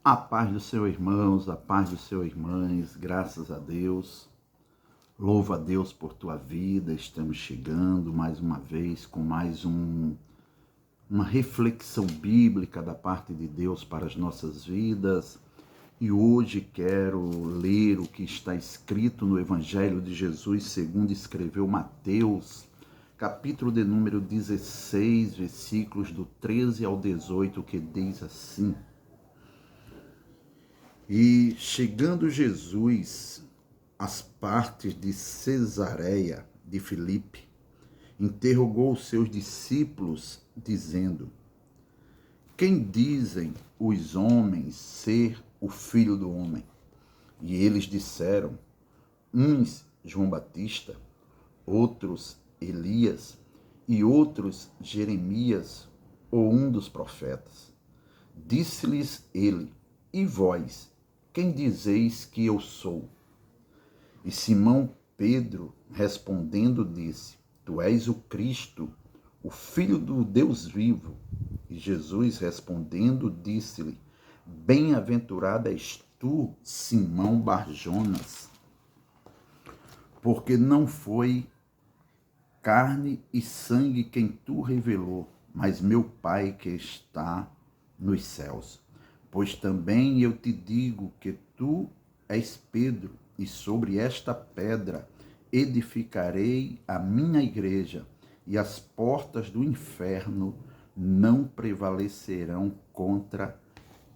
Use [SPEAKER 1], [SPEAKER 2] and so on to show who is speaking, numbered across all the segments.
[SPEAKER 1] A paz do Senhor, irmãos, a paz do Senhor, irmãs, graças a Deus. Louvo a Deus por tua vida. Estamos chegando mais uma vez com uma reflexão bíblica da parte de Deus para as nossas vidas. E hoje quero ler o que está escrito no Evangelho de Jesus, segundo escreveu Mateus, capítulo de número 16, versículos do 13 ao 18, que diz assim: E chegando Jesus às partes de Cesareia de Filipe, interrogou os seus discípulos, dizendo: Quem dizem os homens ser o Filho do Homem? E eles disseram: uns João Batista, outros Elias, e outros Jeremias, ou um dos profetas. Disse-lhes ele: E vós, quem dizeis que eu sou? E Simão Pedro, respondendo, disse: Tu és o Cristo, o Filho do Deus vivo. E Jesus, respondendo, disse-lhe: Bem-aventurado és tu, Simão Barjonas, porque não foi carne e sangue quem tu revelou, mas meu Pai que está nos céus. Pois também eu te digo que tu és Pedro, e sobre esta pedra edificarei a minha igreja, e as portas do inferno não prevalecerão contra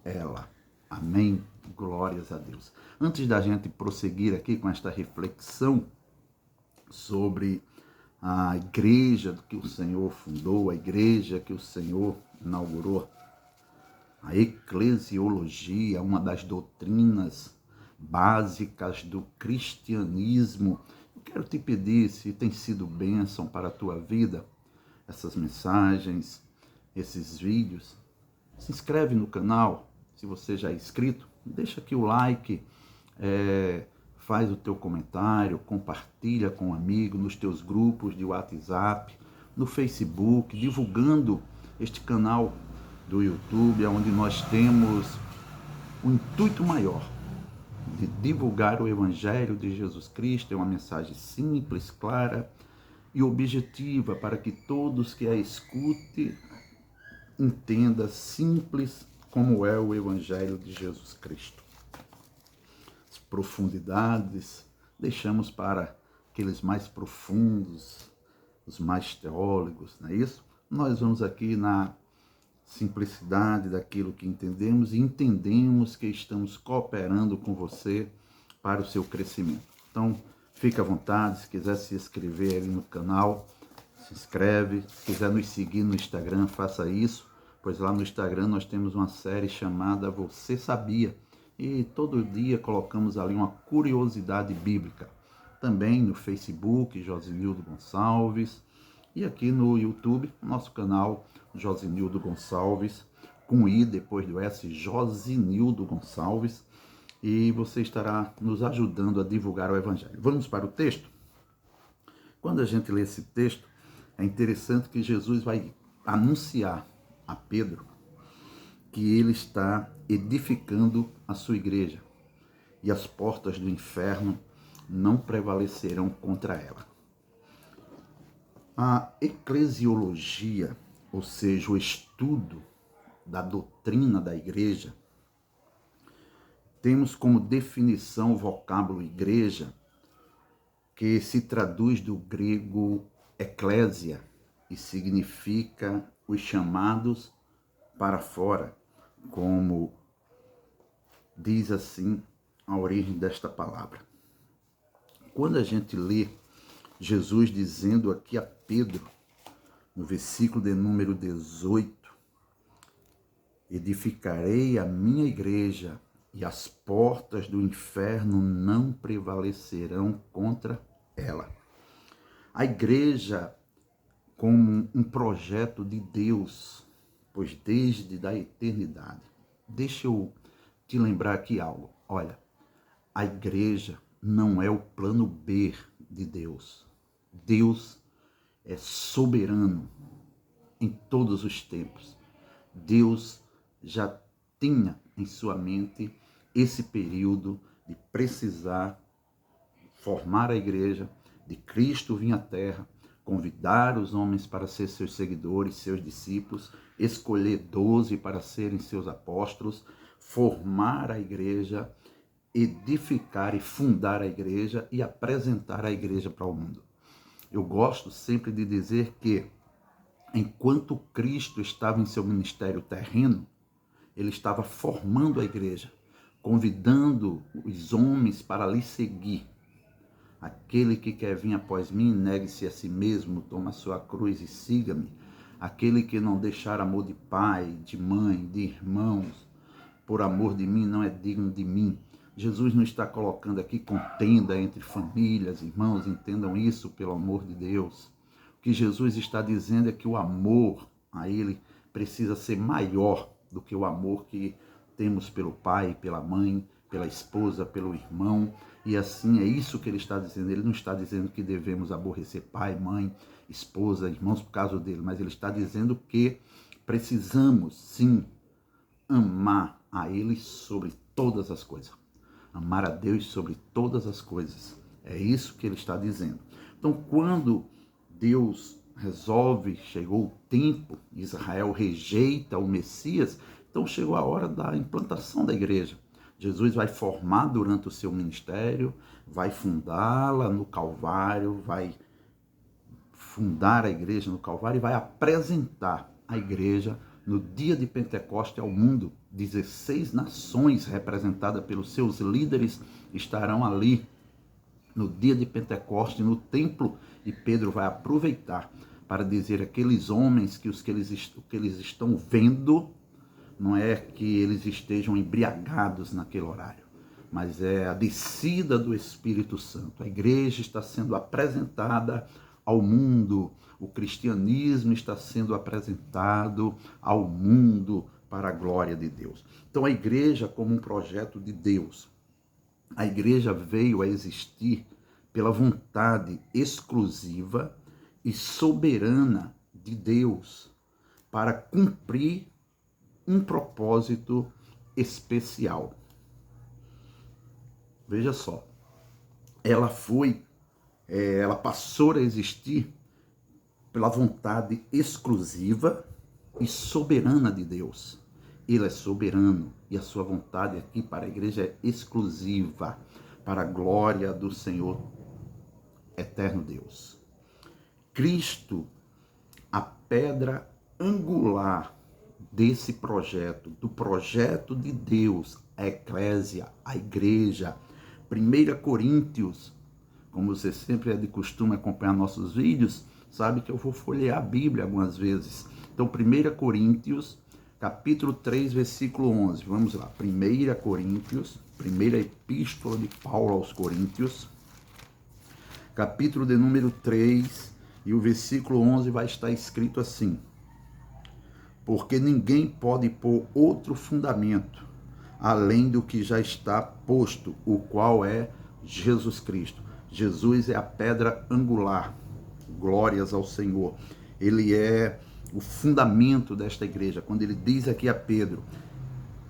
[SPEAKER 1] ela. Amém? Glórias a Deus. Antes da gente prosseguir aqui com esta reflexão sobre a igreja que o Senhor fundou, a igreja que o Senhor inaugurou, a eclesiologia, uma das doutrinas básicas do cristianismo. Eu quero te pedir, se tem sido bênção para a tua vida, essas mensagens, esses vídeos, se inscreve no canal, se você já é inscrito, deixa aqui o like, faz o teu comentário, compartilha com um amigo, nos teus grupos de WhatsApp, no Facebook, divulgando este canal do YouTube, onde nós temos um intuito maior de divulgar o Evangelho de Jesus Cristo. É uma mensagem simples, clara e objetiva para que todos que a escutem entendam simples como é o Evangelho de Jesus Cristo. As profundidades deixamos para aqueles mais profundos, os mais teólogos, não é isso? Nós vamos aqui na simplicidade daquilo que entendemos e entendemos que estamos cooperando com você para o seu crescimento. Então, fique à vontade, se quiser se inscrever ali no canal, se inscreve. Se quiser nos seguir no Instagram, faça isso, pois lá no Instagram nós temos uma série chamada Você Sabia? E todo dia colocamos ali uma curiosidade bíblica. Também no Facebook, Josinildo Gonçalves, e aqui no YouTube, nosso canal Josinildo Gonçalves, com I depois do S, Josinildo Gonçalves, e você estará nos ajudando a divulgar o Evangelho. Vamos para o texto? Quando a gente lê esse texto, é interessante que Jesus vai anunciar a Pedro que ele está edificando a sua igreja e as portas do inferno não prevalecerão contra ela. A eclesiologia, ou seja, o estudo da doutrina da igreja, temos como definição o vocábulo igreja, que se traduz do grego eclésia e significa os chamados para fora, como diz assim a origem desta palavra. Quando a gente lê Jesus dizendo aqui a Pedro, no versículo de número 18, edificarei a minha igreja e as portas do inferno não prevalecerão contra ela. A igreja como um projeto de Deus, pois desde a eternidade. Deixa eu te lembrar aqui algo. Olha, a igreja não é o plano B de Deus. Deus é soberano em todos os tempos. Deus já tenha em sua mente esse período de precisar formar a igreja, de Cristo vir à terra, convidar os homens para ser seus seguidores, seus discípulos, escolher 12 para serem seus apóstolos, formar a igreja, edificar e fundar a igreja e apresentar a igreja para o mundo. Eu gosto sempre de dizer que, enquanto Cristo estava em seu ministério terreno, ele estava formando a igreja, convidando os homens para lhe seguir. Aquele que quer vir após mim, negue-se a si mesmo, toma a sua cruz e siga-me. Aquele que não deixar amor de pai, de mãe, de irmãos, por amor de mim, não é digno de mim. Jesus não está colocando aqui contenda entre famílias, irmãos, entendam isso, pelo amor de Deus. O que Jesus está dizendo é que o amor a ele precisa ser maior do que o amor que temos pelo pai, pela mãe, pela esposa, pelo irmão. E assim é isso que ele está dizendo. Ele não está dizendo que devemos aborrecer pai, mãe, esposa, irmãos por causa dele, mas ele está dizendo que precisamos sim amar a ele sobre todas as coisas. Amar a Deus sobre todas as coisas. É isso que ele está dizendo. Então, quando Deus resolve, chegou o tempo, Israel rejeita o Messias, então chegou a hora da implantação da igreja. Jesus vai formar durante o seu ministério, vai fundá-la no Calvário, vai fundar a igreja no Calvário e vai apresentar a igreja no dia de Pentecostes ao mundo. 16 nações representadas pelos seus líderes estarão ali no dia de Pentecostes, no templo, e Pedro vai aproveitar para dizer àqueles homens que o que eles estão vendo não é que eles estejam embriagados naquele horário, mas é a descida do Espírito Santo. A igreja está sendo apresentada ao mundo, o cristianismo está sendo apresentado ao mundo para a glória de Deus. Então a igreja como um projeto de Deus, a igreja veio a existir pela vontade exclusiva e soberana de Deus para cumprir um propósito especial. Veja só, ela passou a existir pela vontade exclusiva e soberana de Deus. Ele é soberano e a sua vontade aqui para a igreja é exclusiva, para a glória do Senhor eterno Deus. Cristo, a pedra angular desse projeto, do projeto de Deus, a eclésia, a igreja. 1 Coríntios, como você sempre é de costume acompanhar nossos vídeos, sabe que eu vou folhear a Bíblia algumas vezes. Então, 1 Coríntios, capítulo 3, versículo 11. Vamos lá. 1 Coríntios, primeira epístola de Paulo aos Coríntios, capítulo de número 3, e o versículo 11 vai estar escrito assim: porque ninguém pode pôr outro fundamento além do que já está posto, o qual é Jesus Cristo. Jesus é a pedra angular. Glórias ao Senhor. Ele é o fundamento desta igreja. Quando ele diz aqui a Pedro: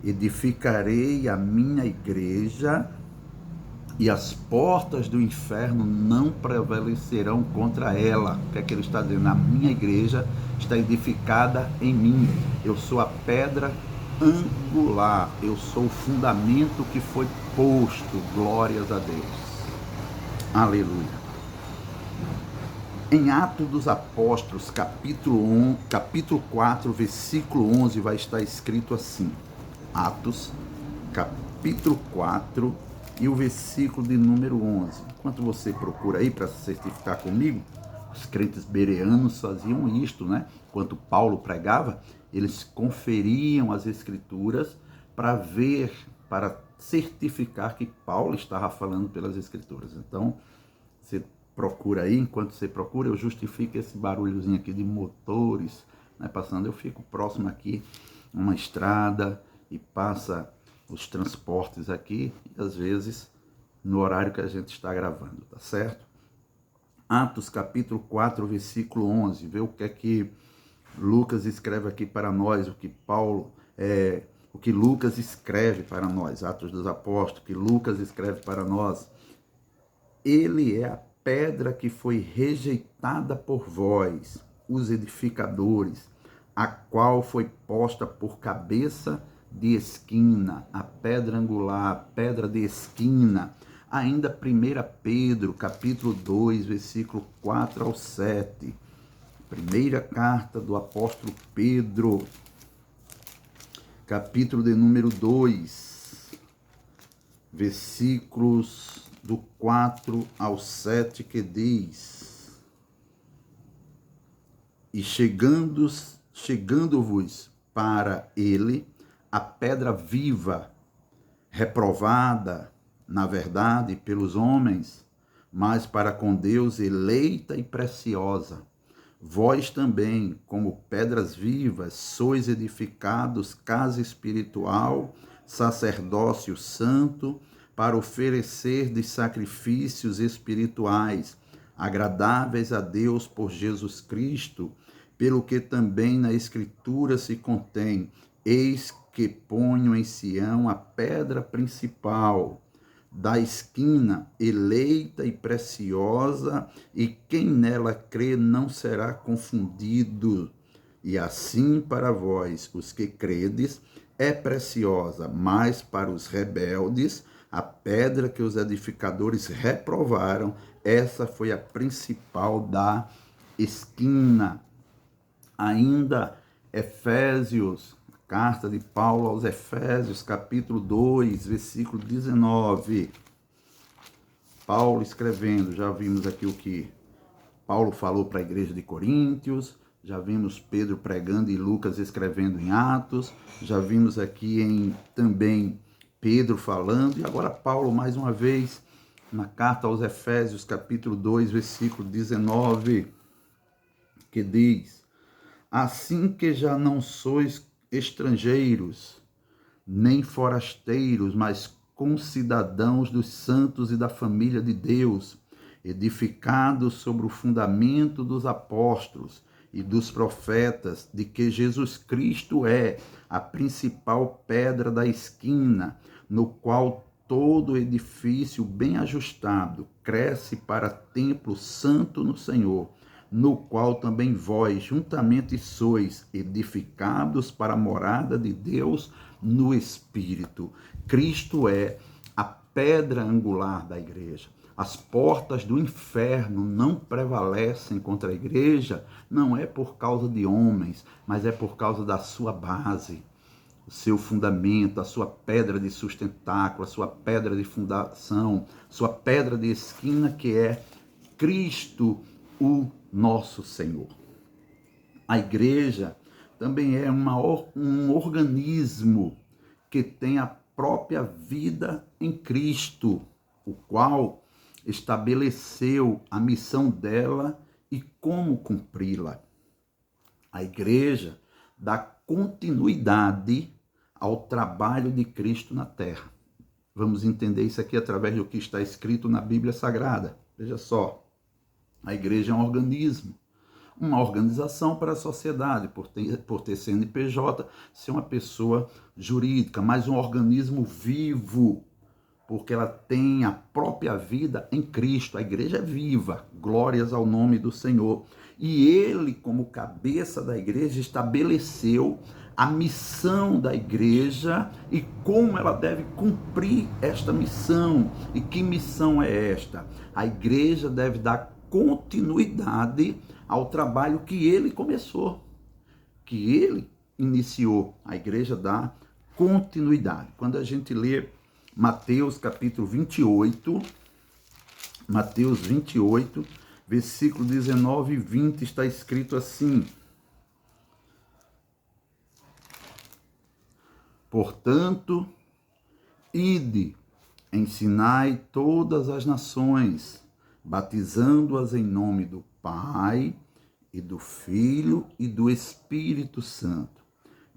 [SPEAKER 1] edificarei a minha igreja e as portas do inferno não prevalecerão contra ela. O que é que ele está dizendo? A minha igreja está edificada em mim. Eu sou a pedra angular. Eu sou o fundamento que foi posto. Glórias a Deus. Aleluia. Em Atos dos Apóstolos, capítulo 4, versículo 11, vai estar escrito assim. Atos, capítulo 4, e o versículo de número 11. Enquanto você procura aí para se certificar comigo, os crentes bereanos faziam isto, né? Enquanto Paulo pregava, eles conferiam as escrituras para ver, para certificar que Paulo estava falando pelas escrituras. Então, você procura aí, enquanto você procura, eu justifico esse barulhozinho aqui de motores, né, passando. Eu fico próximo aqui, uma estrada, e passa os transportes aqui, e às vezes no horário que a gente está gravando, tá certo? Atos capítulo 4, versículo 11, vê o que é que Lucas escreve aqui para nós, o que Paulo o que Lucas escreve para nós, Atos dos Apóstolos, que Lucas escreve para nós, ele é a pedra que foi rejeitada por vós, os edificadores, a qual foi posta por cabeça de esquina, a pedra angular, a pedra de esquina. Ainda 1 Pedro, capítulo 2, versículo 4 ao 7. Primeira carta do apóstolo Pedro, capítulo de número 2, versículos do 4 ao 7, que diz: E chegando-vos para ele, a pedra viva, reprovada, na verdade, pelos homens, mas para com Deus eleita e preciosa. Vós também, como pedras vivas, sois edificados casa espiritual, sacerdócio santo, para oferecer de sacrifícios espirituais, agradáveis a Deus por Jesus Cristo, pelo que também na Escritura se contém: eis que ponho em Sião a pedra principal da esquina, eleita e preciosa, e quem nela crê não será confundido. E assim para vós, os que credes, é preciosa, mas para os rebeldes, a pedra que os edificadores reprovaram, essa foi a principal da esquina. Ainda Efésios, carta de Paulo aos Efésios, capítulo 2, versículo 19. Paulo escrevendo, já vimos aqui o que Paulo falou para a igreja de Coríntios, já vimos Pedro pregando e Lucas escrevendo em Atos, já vimos aqui também Pedro falando, e agora Paulo mais uma vez na carta aos Efésios, capítulo 2, versículo 19, que diz: assim que já não sois estrangeiros, nem forasteiros, mas concidadãos dos santos e da família de Deus, edificados sobre o fundamento dos apóstolos e dos profetas, de que Jesus Cristo é a principal pedra da esquina, no qual todo edifício bem ajustado cresce para templo santo no Senhor, no qual também vós juntamente sois edificados para a morada de Deus no Espírito. Cristo é a pedra angular da igreja. As portas do inferno não prevalecem contra a igreja, não é por causa de homens, mas é por causa da sua base, o seu fundamento, a sua pedra de sustentáculo, a sua pedra de fundação, sua pedra de esquina, que é Cristo, o nosso Senhor. A igreja também é um organismo que tem a própria vida em Cristo, o qual estabeleceu a missão dela e como cumpri-la. A igreja dá continuidade ao trabalho de Cristo na terra. Vamos entender isso aqui através do que está escrito na Bíblia Sagrada. Veja só, a igreja é um organismo, uma organização para a sociedade, por ter CNPJ, ser uma pessoa jurídica, mas um organismo vivo, porque ela tem a própria vida em Cristo. A igreja é viva, glórias ao nome do Senhor. E ele, como cabeça da igreja, estabeleceu a missão da igreja e como ela deve cumprir esta missão. E que missão é esta? A igreja deve dar continuidade ao trabalho que ele começou, que ele iniciou. A igreja dá continuidade. Quando a gente lê Mateus capítulo 28, Mateus 28, versículo 19 e 20, está escrito assim: portanto, ide, ensinai todas as nações, batizando-as em nome do Pai, e do Filho e do Espírito Santo,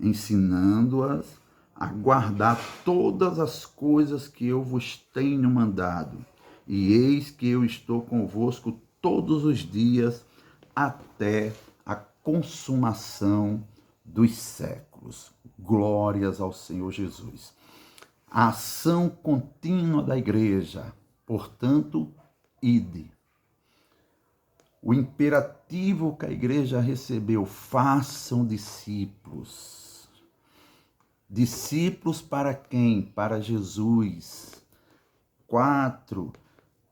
[SPEAKER 1] ensinando-as a guardar todas as coisas que eu vos tenho mandado. E eis que eu estou convosco todos os dias, até a consumação dos séculos. O Glórias ao Senhor Jesus. A ação contínua da igreja, portanto, ide. O imperativo que a igreja recebeu, façam discípulos. Discípulos para quem? Para Jesus. 4,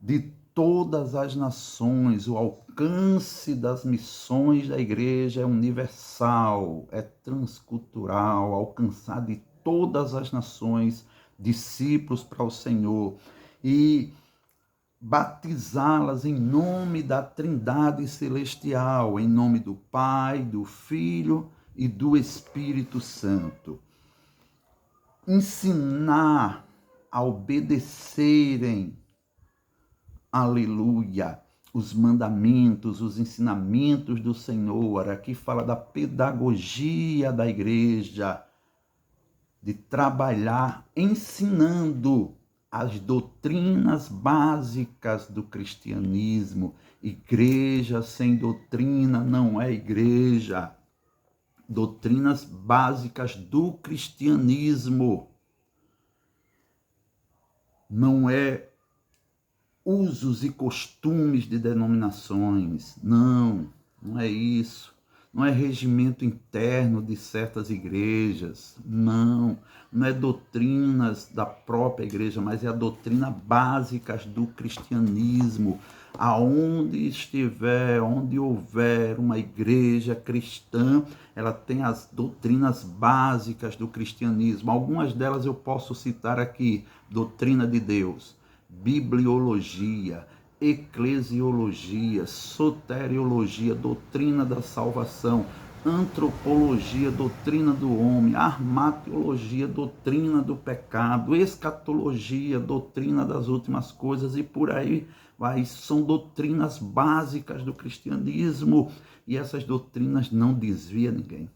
[SPEAKER 1] de todas as nações. O alcance das missões da igreja é universal, é transcultural, alcançar de todas as nações, discípulos para o Senhor, e batizá-las em nome da Trindade Celestial, em nome do Pai, do Filho e do Espírito Santo. Ensinar a obedecerem, aleluia, os mandamentos, os ensinamentos do Senhor. Aqui fala da pedagogia da igreja, de trabalhar ensinando as doutrinas básicas do cristianismo. Igreja sem doutrina não é igreja. Doutrinas básicas do cristianismo. Não é usos e costumes de denominações. Não é isso. Não é regimento interno de certas igrejas. Não é doutrinas da própria igreja, mas é a doutrina básicas do cristianismo. Aonde estiver, onde houver uma igreja cristã, ela tem as doutrinas básicas do cristianismo. Algumas delas eu posso citar aqui: doutrina de Deus, bibliologia, eclesiologia, soteriologia, doutrina da salvação, antropologia, doutrina do homem, armatiologia, doutrina do pecado, escatologia, doutrina das últimas coisas, e por aí vai. São doutrinas básicas do cristianismo, e essas doutrinas não desviam ninguém.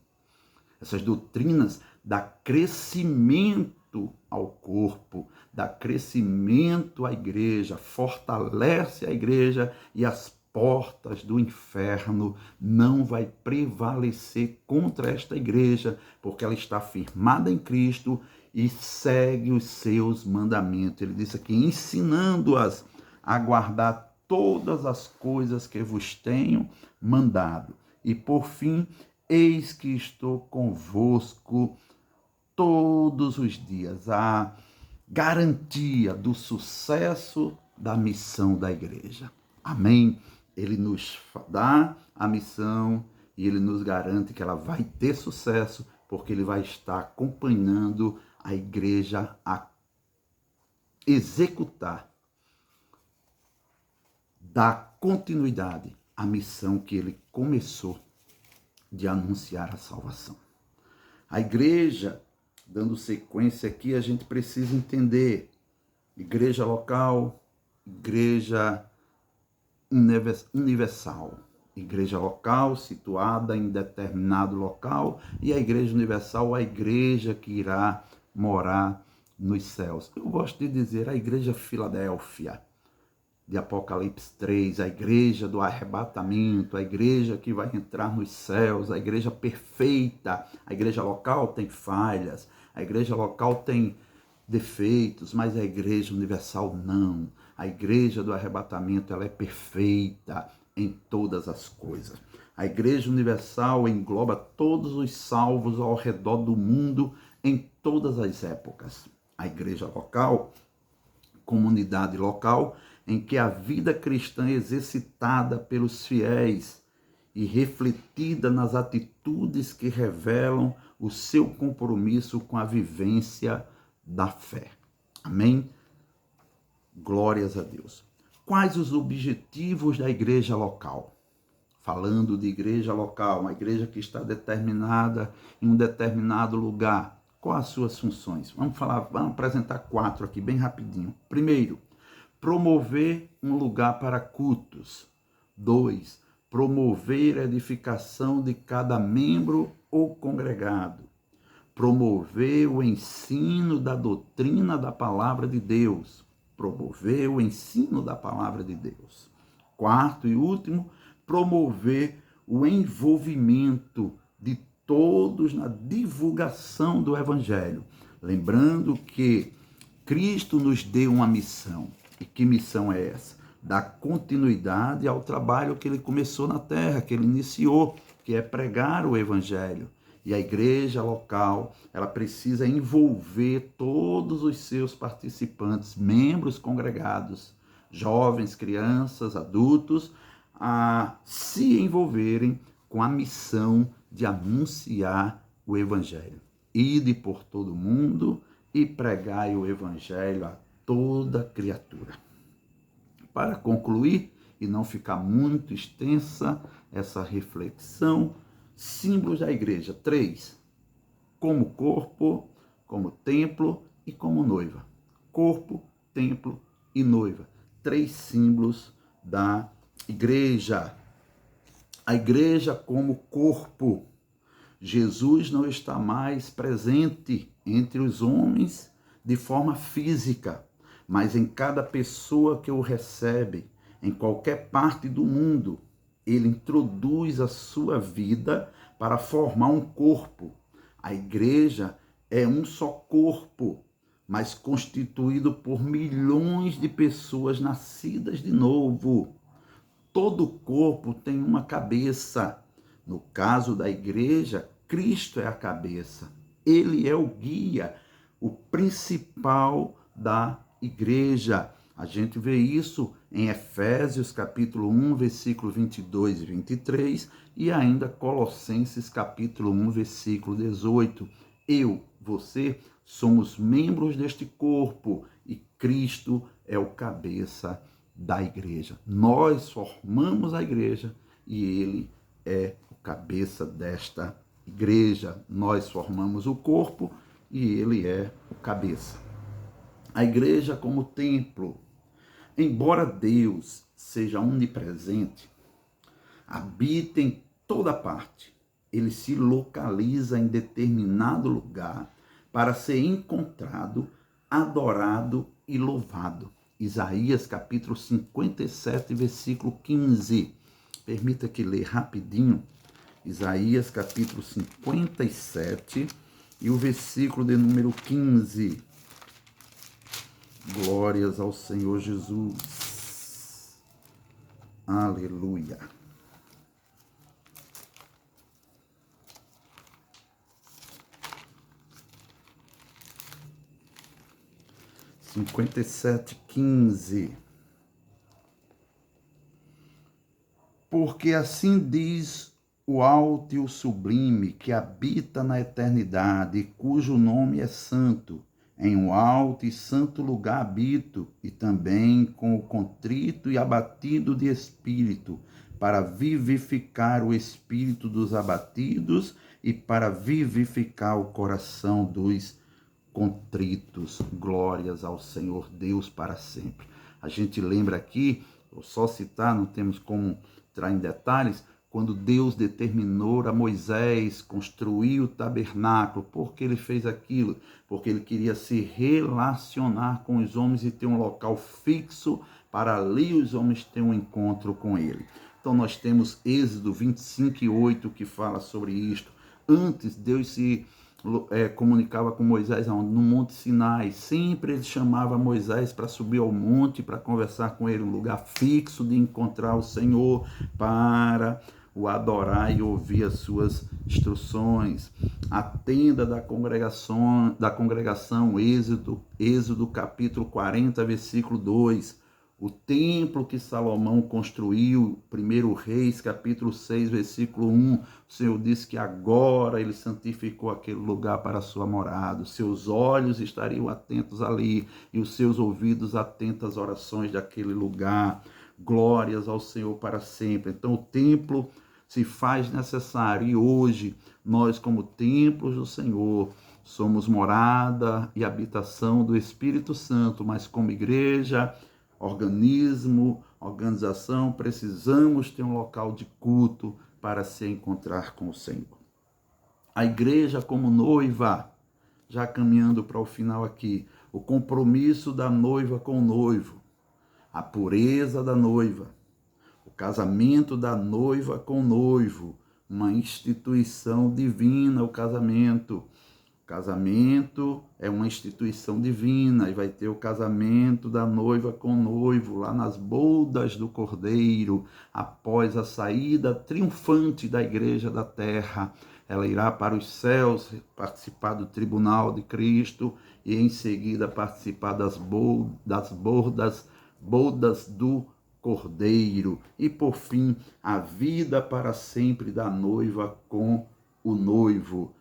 [SPEAKER 1] Essas doutrinas dão crescimento ao corpo, dá crescimento à igreja, fortalece a igreja, e as portas do inferno não vai prevalecer contra esta igreja, porque ela está firmada em Cristo e segue os seus mandamentos. Ele disse aqui, ensinando-as a guardar todas as coisas que vos tenho mandado. E por fim, eis que estou convosco todos os dias. A garantia do sucesso da missão da igreja. Amém? Ele nos dá a missão e ele nos garante que ela vai ter sucesso, porque ele vai estar acompanhando a igreja a executar, dar continuidade à missão que ele começou de anunciar a salvação. A igreja, dando sequência aqui, a gente precisa entender: igreja local, igreja universal. Igreja local situada em determinado local, e a igreja universal, a igreja que irá morar nos céus. Eu gosto de dizer a igreja Filadélfia, de Apocalipse 3, a igreja do arrebatamento, a igreja que vai entrar nos céus, a igreja perfeita. A igreja local tem falhas, a igreja local tem defeitos, mas a igreja universal não. A igreja do arrebatamento, ela é perfeita em todas as coisas. A igreja universal engloba todos os salvos ao redor do mundo em todas as épocas. A igreja local, comunidade local, em que a vida cristã é exercitada pelos fiéis e refletida nas atitudes que revelam o seu compromisso com a vivência da fé. Amém? Glórias a Deus. Quais os objetivos da igreja local? Falando de igreja local, uma igreja que está determinada em um determinado lugar, quais as suas funções? Vamos apresentar 4 aqui, bem rapidinho. Primeiro, promover um lugar para cultos. 2, promover a edificação de cada membro ou congregado. Promover o ensino da doutrina da palavra de Deus. Promover o ensino da palavra de Deus. 4 e último, promover o envolvimento de todos na divulgação do Evangelho. Lembrando que Cristo nos deu uma missão. E que missão é essa? Dar continuidade ao trabalho que ele começou na terra, que ele iniciou, que é pregar o Evangelho. E a igreja local, ela precisa envolver todos os seus participantes, membros congregados, jovens, crianças, adultos, a se envolverem com a missão de anunciar o Evangelho. Ide por todo mundo e pregai o Evangelho a toda criatura. Para concluir, e não ficar muito extensa essa reflexão, símbolos da igreja. 3. Como corpo, como templo e como noiva. Corpo, templo e noiva. 3 símbolos da igreja. A igreja como corpo. Jesus não está mais presente entre os homens de forma física, mas em cada pessoa que o recebe, em qualquer parte do mundo, ele introduz a sua vida para formar um corpo. A igreja é um só corpo, mas constituído por milhões de pessoas nascidas de novo. Todo corpo tem uma cabeça. No caso da igreja, Cristo é a cabeça. Ele é o guia, o principal da igreja. A gente vê isso em Efésios capítulo 1, versículo 22 e 23 e ainda Colossenses capítulo 1, versículo 18. Eu, você, somos membros deste corpo e Cristo é o cabeça da igreja. Nós formamos a igreja e ele é o cabeça desta igreja. Nós formamos o corpo e ele é o cabeça. A igreja como templo. Embora Deus seja onipresente, habita em toda parte, ele se localiza em determinado lugar para ser encontrado, adorado e louvado. Isaías capítulo 57, versículo 15. Permita que leia rapidinho. Isaías capítulo 57 e o versículo de número 15. Glórias ao Senhor Jesus. Aleluia. Cinquenta e sete, 15. Porque assim diz o alto e o sublime, que habita na eternidade, e cujo nome é santo. Em um alto e santo lugar habito, e também com o contrito e abatido de espírito, para vivificar o espírito dos abatidos e para vivificar o coração dos contritos. Glórias ao Senhor Deus para sempre. A gente lembra aqui, vou só citar, não temos como entrar em detalhes, quando Deus determinou a Moisés construir o tabernáculo. Por que ele fez aquilo? Porque ele queria se relacionar com os homens e ter um local fixo para ali os homens ter um encontro com ele. Então nós temos Êxodo 25:8 que fala sobre isto. Antes Deus se comunicava com Moisés no Monte Sinai. Sempre ele chamava Moisés para subir ao monte, para conversar com ele, um lugar fixo de encontrar o Senhor, para o adorar e ouvir as suas instruções. A tenda da congregação, Êxodo capítulo 40, versículo 2. O templo que Salomão construiu, 1 Reis, capítulo 6, versículo 1, o Senhor disse que agora ele santificou aquele lugar para a sua morada. Os seus olhos estariam atentos ali e os seus ouvidos atentos às orações daquele lugar. Glórias ao Senhor para sempre. Então o templo se faz necessário e hoje nós, como templos do Senhor, somos morada e habitação do Espírito Santo, mas como igreja, organismo, organização, precisamos ter um local de culto para se encontrar com o Senhor. A igreja como noiva, já caminhando para o final aqui, o compromisso da noiva com o noivo, a pureza da noiva, o casamento da noiva com o noivo, uma instituição divina, o casamento. O casamento é uma instituição divina e vai ter o casamento da noiva com o noivo lá nas bodas do Cordeiro, após a saída triunfante da igreja da terra. Ela irá para os céus participar do tribunal de Cristo e em seguida participar das bodas do Cordeiro. E por fim, a vida para sempre da noiva com o noivo.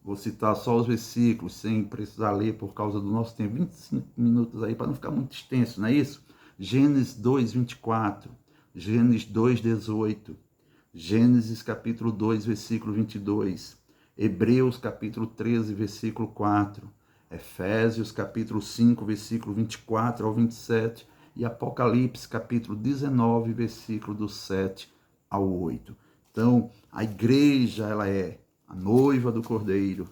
[SPEAKER 1] Vou citar só os versículos, sem precisar ler por causa do nosso tempo. 25 minutos aí, para não ficar muito extenso, não é isso? Gênesis 2, 24. Gênesis 2, 18. Gênesis capítulo 2, versículo 22. Hebreus capítulo 13, versículo 4. Efésios capítulo 5, versículo 24 ao 27. E Apocalipse capítulo 19, versículo do 7 ao 8. Então, a igreja, ela é a noiva do Cordeiro.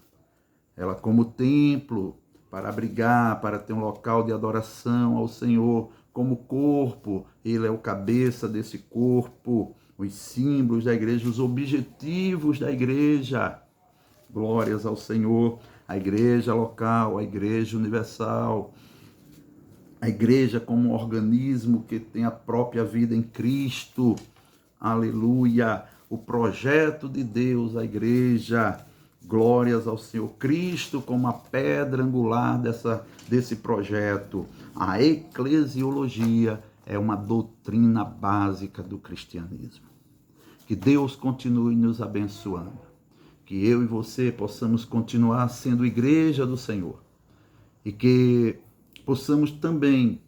[SPEAKER 1] Ela como templo para abrigar, para ter um local de adoração ao Senhor. Como corpo, ele é o cabeça desse corpo. Os símbolos da igreja, os objetivos da igreja. Glórias ao Senhor. A igreja local, a igreja universal. A igreja como um organismo que tem a própria vida em Cristo. Aleluia! O projeto de Deus, a igreja. Glórias ao Senhor. Cristo como a pedra angular desse projeto. A eclesiologia é uma doutrina básica do cristianismo. Que Deus continue nos abençoando. Que eu e você possamos continuar sendo igreja do Senhor. E que possamos também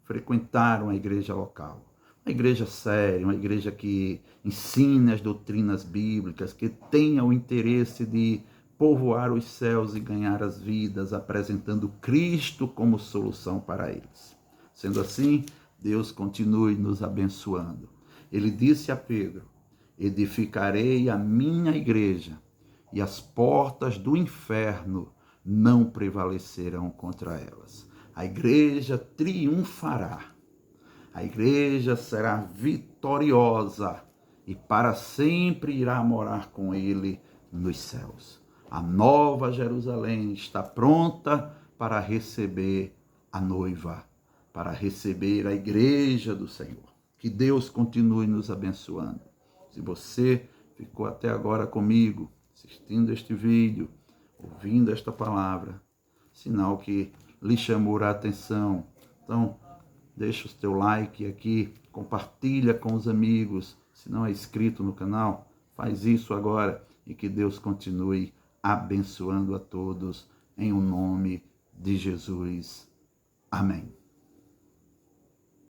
[SPEAKER 1] frequentar uma igreja local. Uma igreja séria, uma igreja que ensine as doutrinas bíblicas, que tenha o interesse de povoar os céus e ganhar as vidas, apresentando Cristo como solução para eles. Sendo assim, Deus continue nos abençoando. Ele disse a Pedro: edificarei a minha igreja e as portas do inferno não prevalecerão contra elas. A igreja triunfará. A igreja será vitoriosa e para sempre irá morar com ele nos céus. A nova Jerusalém está pronta para receber a noiva, para receber a igreja do Senhor. Que Deus continue nos abençoando. Se você ficou até agora comigo, assistindo este vídeo, ouvindo esta palavra, sinal que lhe chamou a atenção. Então, deixa o teu like aqui, compartilha com os amigos. Se não é inscrito no canal, faz isso agora e que Deus continue abençoando a todos em o nome de Jesus. Amém.